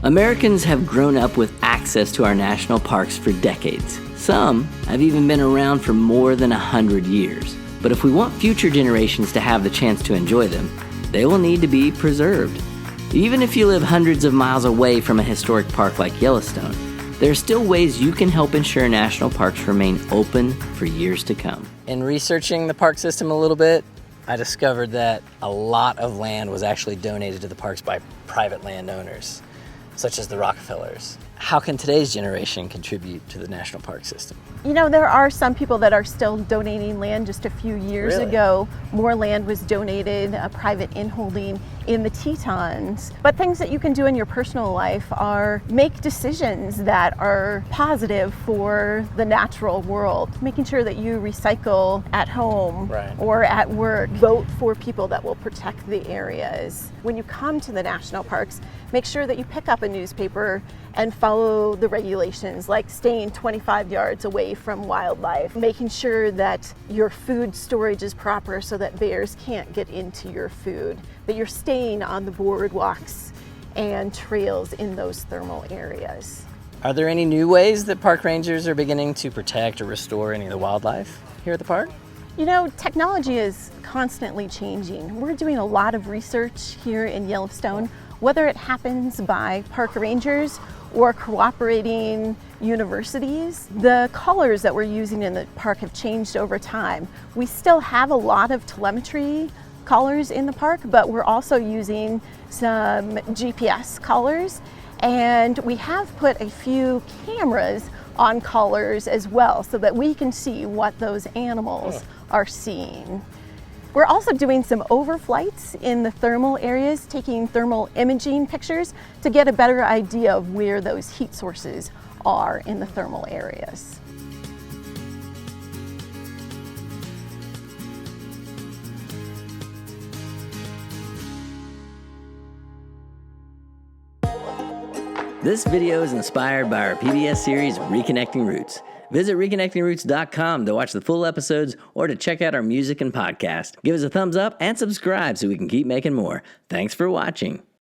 Americans have grown up with access to our national parks for decades. Some have even been around for more than 100 years. But if we want future generations to have the chance to enjoy them, they will need to be preserved. Even if you live hundreds of miles away from a historic park like Yellowstone, there are still ways you can help ensure national parks remain open for years to come. In researching the park system a little bit, I discovered that a lot of land was actually donated to the parks by private landowners, such as the Rockefellers. How can today's generation contribute to the national park system? You know, there are some people that are still donating land. Just a few years ago, more land was donated, private inholding in the Tetons. But things that you can do in your personal life are make decisions that are positive for the natural world. Making sure that you recycle at home or at work. Vote for people that will protect the areas. When you come to the national parks, make sure that you pick up a newspaper and follow the regulations, like staying 25 yards away from wildlife, making sure that your food storage is proper so that bears can't get into your food, that you're staying on the boardwalks and trails in those thermal areas. Are there any new ways that park rangers are beginning to protect or restore any of the wildlife here at the park? You know, technology is constantly changing. We're doing a lot of research here in Yellowstone, whether it happens by park rangers or cooperating universities. The collars that we're using in the park have changed over time. We still have a lot of telemetry collars in the park, but we're also using some GPS collars, and we have put a few cameras on collars as well so that we can see what those animals are seeing. We're also doing some overflights in the thermal areas, taking thermal imaging pictures to get a better idea of where those heat sources are in the thermal areas. This video is inspired by our PBS series, Reconnecting Roots. Visit reconnectingroots.com to watch the full episodes or to check out our music and podcast. Give us a thumbs up and subscribe so we can keep making more. Thanks for watching.